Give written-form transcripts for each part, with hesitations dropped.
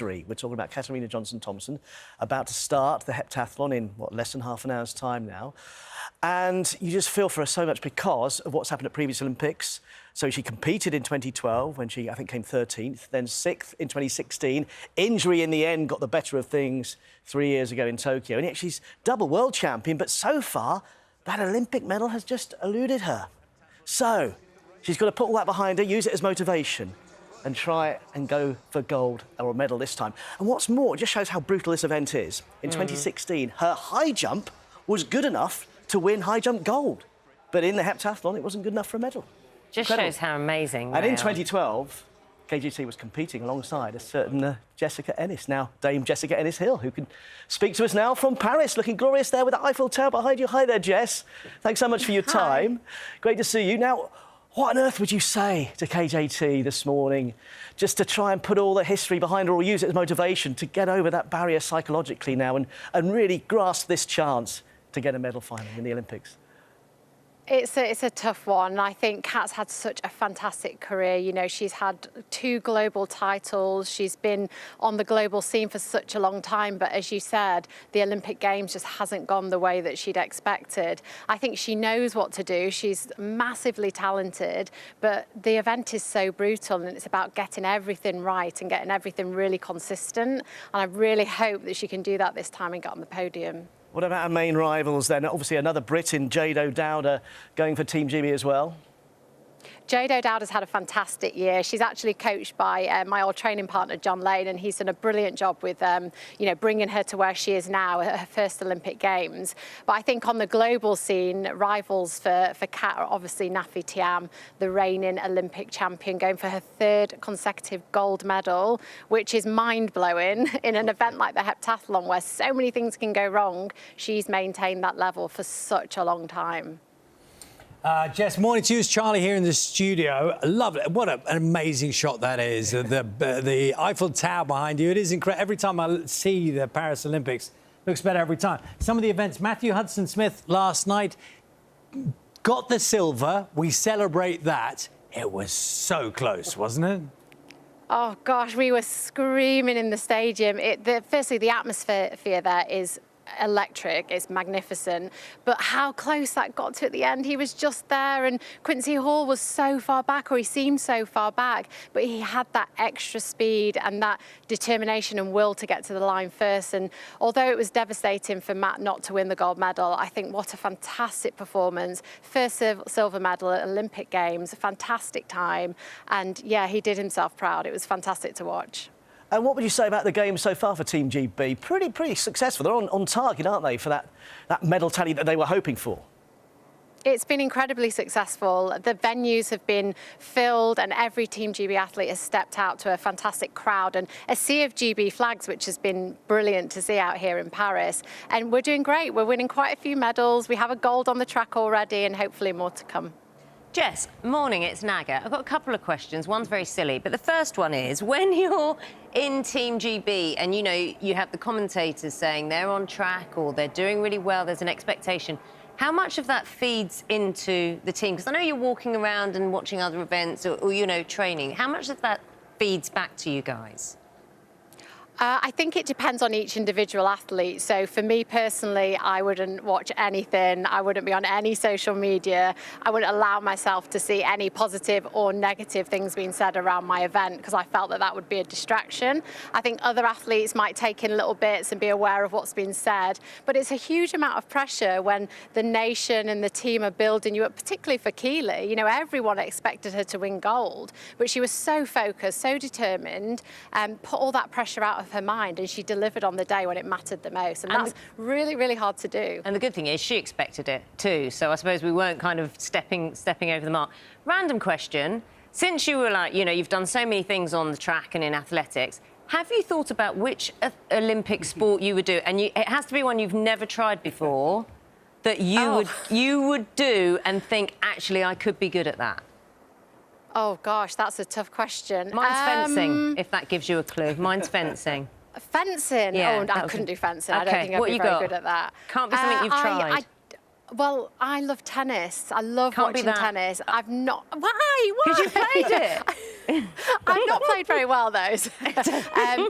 We're talking about Katarina Johnson-Thompson, about to start the heptathlon in, less than half an hour's time now. And you just feel for her so much because of what's happened at previous Olympics. So she competed in 2012 when she, I think, came 13th, then 6th in 2016. Injury in the end got the better of things 3 years ago in Tokyo. And yet she's double world champion, but so far that Olympic medal has just eluded her. So she's got to put all that behind her, use it as motivation and try and go for gold or a medal this time. And what's more, it just shows how brutal this event is. In 2016, her high jump was good enough to win high jump gold. But in the heptathlon, it wasn't good enough for a medal. Just Incredible. shows how amazing And they in are. 2012, KGT was competing alongside a certain Jessica Ennis, now Dame Jessica Ennis-Hill, who can speak to us now from Paris, looking glorious there with the Eiffel Tower behind you. Hi there, Jess. Thanks so much for your time. Great to see you. Now, what on earth would you say to KJT this morning, just to try and put all the history behind her or use it as motivation to get over that barrier psychologically now and really grasp this chance to get a medal final in the Olympics? It's a tough one. I think Kat's had such a fantastic career. You know, she's had 2 global titles. She's been on the global scene for such a long time. But as you said, the Olympic Games just hasn't gone the way that she'd expected. I think she knows what to do. She's massively talented, but the event is so brutal and it's about getting everything right and getting everything really consistent. And I really hope that she can do that this time and get on the podium. What about our main rivals then? Obviously another Brit in Jade O'Dowda going for Team GB as well. Jade O'Dowda's had a fantastic year. She's actually coached by my old training partner, John Lane, and he's done a brilliant job with, you know, bringing her to where she is now, her first Olympic Games. But I think on the global scene, rivals for Kat are obviously Nafi Thiam, the reigning Olympic champion, going for her 3rd consecutive gold medal, which is mind-blowing in an event like the heptathlon where so many things can go wrong. She's maintained that level for such a long time. Jess, morning to you. It's Charlie here in the studio. Love it. What an amazing shot that is. The Eiffel Tower behind you. It is incredible. Every time I see the Paris Olympics, it looks better every time. Some of the events, Matthew Hudson-Smith last night got the silver. We celebrate that. It was so close, wasn't it? Oh, gosh, we were screaming in the stadium. Firstly, the atmosphere there is electric, it's magnificent, but how close that got to at the end. He was just there, and Quincy Hall was so far back, or he seemed so far back, but he had that extra speed and that determination and will to get to the line first. And although it was devastating for Matt not to win the gold medal, I think what a fantastic performance. First silver medal at Olympic Games, a fantastic time, and yeah, he did himself proud. It was fantastic to watch. And what would you say about the games so far for Team GB? Pretty successful. They're on target, aren't they, for that medal tally that they were hoping for? It's been incredibly successful. The venues have been filled and every Team GB athlete has stepped out to a fantastic crowd and a sea of GB flags, which has been brilliant to see out here in Paris. And we're doing great. We're winning quite a few medals. We have a gold on the track already and hopefully more to come. Jess, morning, it's Naga. I've got a couple of questions. One's very silly, but the first one is, when you're in Team GB and, you know, you have the commentators saying they're on track or they're doing really well, there's an expectation, how much of that feeds into the team? Because I know you're walking around and watching other events or, you know, training. How much of that feeds back to you guys? I think it depends on each individual athlete. So for me personally, I wouldn't watch anything. I wouldn't be on any social media. I wouldn't allow myself to see any positive or negative things being said around my event because I felt that that would be a distraction. I think other athletes might take in little bits and be aware of what's been said. But it's a huge amount of pressure when the nation and the team are building you up, particularly for Keely. You know, everyone expected her to win gold, but she was so focused, so determined, and put all that pressure out of her mind, and she delivered on the day when it mattered the most, and that's really, really hard to do. And the good thing is she expected it too, so I suppose we weren't kind of stepping over the mark. Random question, since you were like, you know, you've done so many things on the track and in athletics, have you thought about which Olympic sport you would do? And it has to be one you've never tried before, that you would do and think, actually, I could be good at that. Oh, gosh, that's a tough question. Mine's fencing, if that gives you a clue. Mine's fencing. Fencing? Yeah, oh, I couldn't do fencing. Okay. I don't think I'd be very good at that. Can't be something you've tried. Well, I love tennis. I love Can't be watching that. tennis. I've not... Why? Because you played it. I've not played very well, though.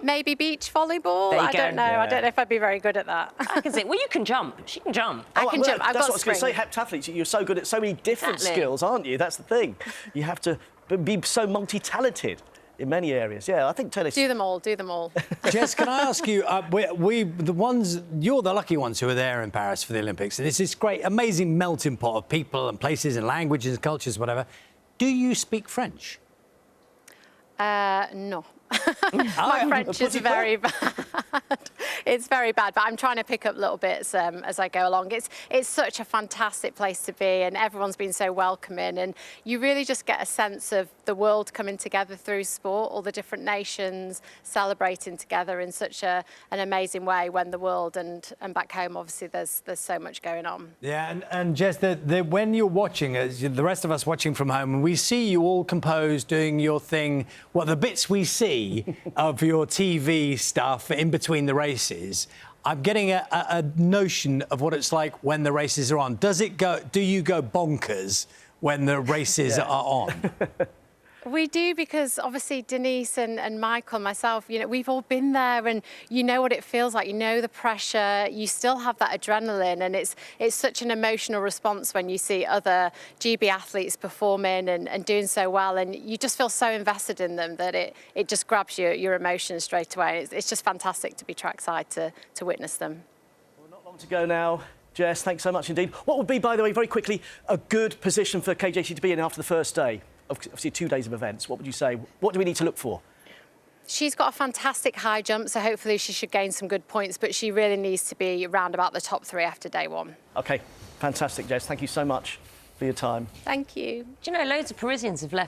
Maybe beach volleyball? There you I go. don't know. Yeah. I don't know if I'd be very good at that. I can say, well, you can jump. She can jump. I can jump. I've That's got what I was going to say. Heptathletes, you're so good at so many different Exactly. skills, aren't you? That's the thing. You have to be so multi-talented in many areas. Yeah, I think tennis... Do them all. Do them all. Jess, can I ask you, you're the lucky ones who are there in Paris for the Olympics, and it's this great, amazing melting pot of people and places and languages and cultures, whatever. Do you speak French? No. My French is very bad. It's very bad, but I'm trying to pick up little bits as I go along. It's such a fantastic place to be, and everyone's been so welcoming, and you really just get a sense of the world coming together through sport, all the different nations celebrating together in such an amazing way when the world and back home, obviously, there's so much going on. Yeah, and Jess, when you're watching, as the rest of us watching from home, and we see you all composed, doing your thing, the bits we see of your TV stuff in between the races, I'm getting a notion of what it's like when the races are on. Do you go bonkers when the races are on? We do, because obviously Denise and Michael and myself, we've all been there, and you know what it feels like. You know the pressure. You still have that adrenaline, and it's such an emotional response when you see other GB athletes performing and doing so well, and you just feel so invested in them that it just grabs your emotions straight away. It's just fantastic to be trackside to witness them. Well, not long to go now. Jess, thanks so much indeed. What would be, by the way, very quickly, a good position for KJC to be in after the first day? Obviously 2 days of events. What would you say? What do we need to look for? She's got a fantastic high jump, so hopefully she should gain some good points, but she really needs to be around about the top 3 after day 1. OK, fantastic, Jess. Thank you so much for your time. Thank you. Do you know, loads of Parisians have left